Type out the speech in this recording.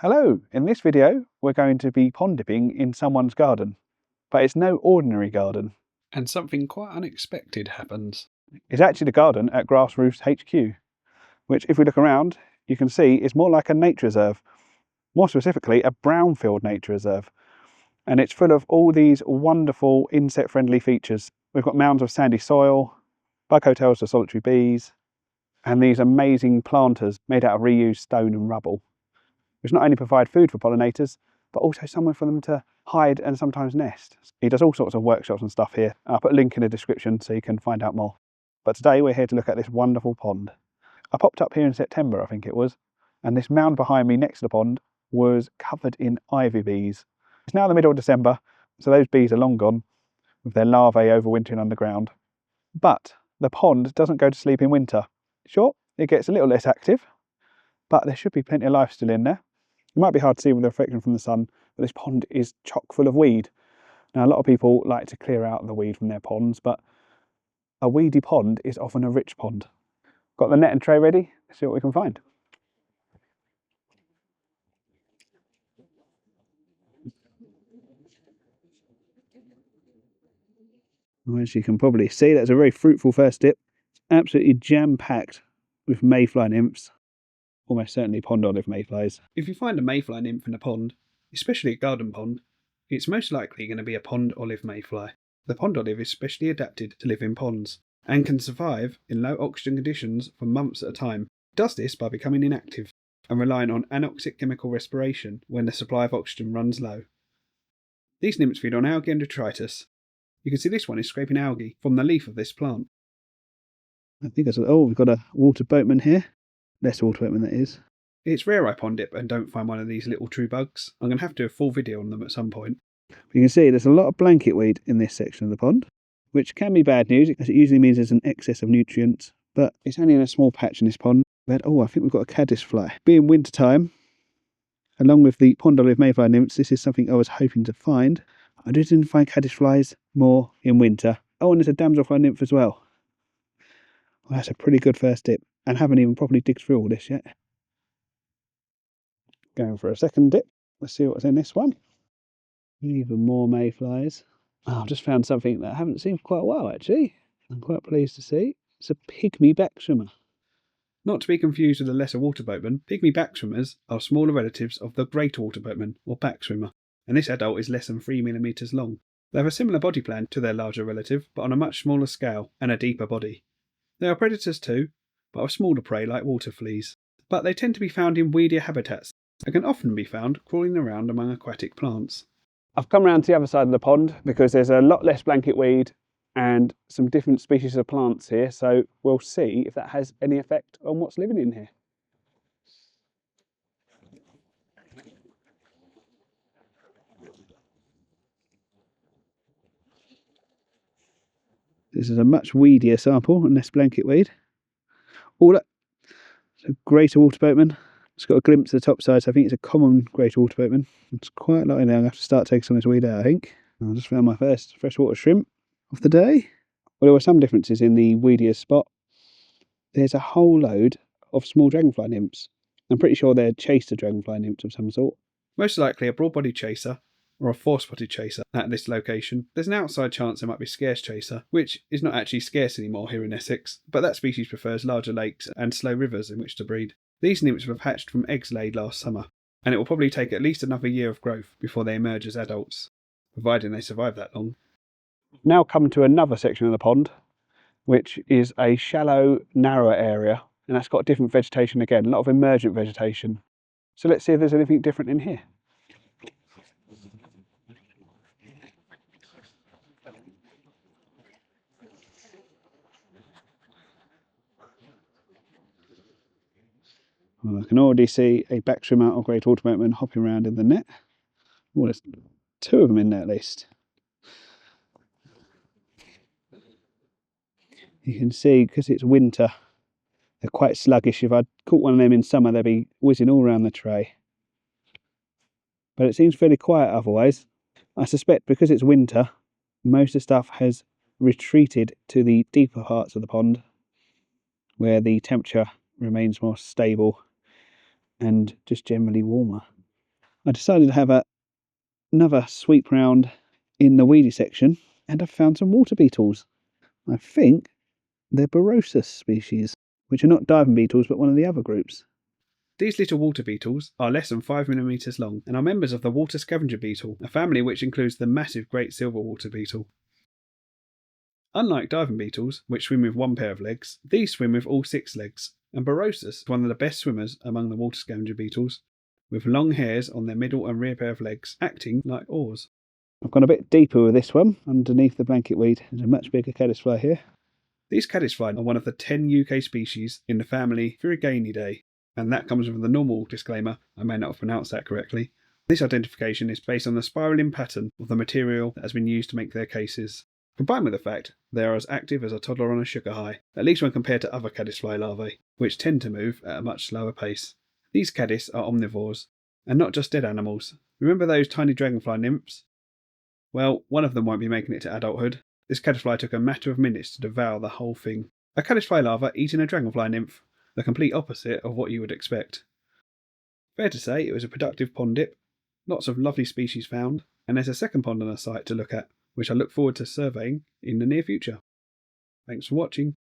Hello, in this video we're going to be pond dipping in someone's garden, but it's no ordinary garden. And something quite unexpected happens. It's actually the garden at Grassroot's HQ, which if we look around you can see is more like a nature reserve, more specifically a brownfield nature reserve. And it's full of all these wonderful insect friendly features. We've got mounds of sandy soil, bug hotels for solitary bees, and these amazing planters made out of reused stone and rubble, which not only provide food for pollinators, but also somewhere for them to hide and sometimes nest. He does all sorts of workshops and stuff here. I'll put a link in the description so you can find out more. But today we're here to look at this wonderful pond. I popped up here in September, I think it was, and this mound behind me next to the pond was covered in ivy bees. It's now the middle of December, so those bees are long gone, with their larvae overwintering underground. But the pond doesn't go to sleep in winter. Sure, it gets a little less active, but there should be plenty of life still in there. It might be hard to see with the reflection from the sun, but this pond is chock full of weed. Now, a lot of people like to clear out the weed from their ponds, but a weedy pond is often a rich pond. Got the net and tray ready? Let's see what we can find. As you can probably see, that's a very fruitful first dip. It's absolutely jam-packed with mayfly nymphs. Almost certainly pond olive mayflies. If you find a mayfly nymph in a pond, especially a garden pond, it's most likely going to be a pond olive mayfly. The pond olive is specially adapted to live in ponds and can survive in low oxygen conditions for months at a time. It does this by becoming inactive and relying on anoxic chemical respiration when the supply of oxygen runs low. These nymphs feed on algae and detritus. You can see this one is scraping algae from the leaf of this plant. I think we've got a water boatman here. Less water boatman, that is. It's rare I pond dip and don't find one of these little true bugs. I'm going to have to do a full video on them at some point. You can see there's a lot of blanket weed in this section of the pond, which can be bad news, as it usually means there's an excess of nutrients, but it's only in a small patch in this pond. But I think we've got a caddisfly. Being winter time, along with the pond olive mayfly nymphs, this is something I was hoping to find. I didn't find caddisflies more in winter. Oh, and there's a damselfly nymph as well. Well, that's a pretty good first dip, and haven't even properly digged through all this yet. Going for a second dip. Let's see what's in this one. Even more mayflies. Oh, I've just found something that I haven't seen for quite a while, actually. I'm quite pleased to see. It's a Pygmy Backswimmer. Not to be confused with the lesser water boatman, Pygmy Backswimmers are smaller relatives of the great water boatman, or backswimmer, and this adult is less than 3 mm long. They have a similar body plan to their larger relative, but on a much smaller scale and a deeper body. They are predators too, but of smaller prey like water fleas. But they tend to be found in weedier habitats and can often be found crawling around among aquatic plants. I've come around to the other side of the pond because there's a lot less blanket weed and some different species of plants here, so we'll see if that has any effect on what's living in here. This is a much weedier sample and less blanket weed. Oh, look, it's a greater water boatman. It's got a glimpse of the top side, so I think it's a common greater water boatman. It's quite a lot in there. I'm going to have to start taking some of this weed out, I think. I just found my first freshwater shrimp of the day. Well, there were some differences in the weedier spot. There's a whole load of small dragonfly nymphs. I'm pretty sure they're chaser dragonfly nymphs of some sort. Most likely a broad-bodied chaser or a four-spotted chaser at this location. There's an outside chance there might be scarce chaser, which is not actually scarce anymore here in Essex, but that species prefers larger lakes and slow rivers in which to breed. These nymphs were hatched from eggs laid last summer, and it will probably take at least another year of growth before they emerge as adults, providing they survive that long. Now come to another section of the pond, which is a shallow, narrower area, and that's got different vegetation again, a lot of emergent vegetation. So let's see if there's anything different in here. Well, I can already see a backswimmer or great water boatman hopping around in the net. Oh, there's 2 of them in there at least. You can see, because it's winter, they're quite sluggish. If I'd caught one of them in summer, they'd be whizzing all around the tray. But it seems fairly quiet otherwise. I suspect because it's winter, most of the stuff has retreated to the deeper parts of the pond, where the temperature remains more stable and just generally warmer. I decided to have another sweep round in the weedy section, and I've found some water beetles. I think they're Berosus species, which are not diving beetles but one of the other groups. These little water beetles are less than 5mm long and are members of the water scavenger beetle, a family which includes the massive great silver water beetle. Unlike diving beetles, which swim with one pair of legs, these swim with all 6 legs, and Berosus is one of the best swimmers among the water scavenger beetles, with long hairs on their middle and rear pair of legs, acting like oars. I've gone a bit deeper with this one, underneath the blanket weed. There's a much bigger caddisfly here. These caddisfly are one of the 10 UK species in the family Viriginidae, and that comes with the normal disclaimer, I may not have pronounced that correctly. This identification is based on the spiralling pattern of the material that has been used to make their cases, combined with the fact they are as active as a toddler on a sugar high, at least when compared to other caddisfly larvae, which tend to move at a much slower pace. These caddis are omnivores, and not just dead animals. Remember those tiny dragonfly nymphs? Well, one of them won't be making it to adulthood. This caddisfly took a matter of minutes to devour the whole thing. A caddisfly larva eating a dragonfly nymph, the complete opposite of what you would expect. Fair to say it was a productive pond dip, lots of lovely species found, and there's a second pond on the site to look at, which I look forward to surveying in the near future. Thanks for watching.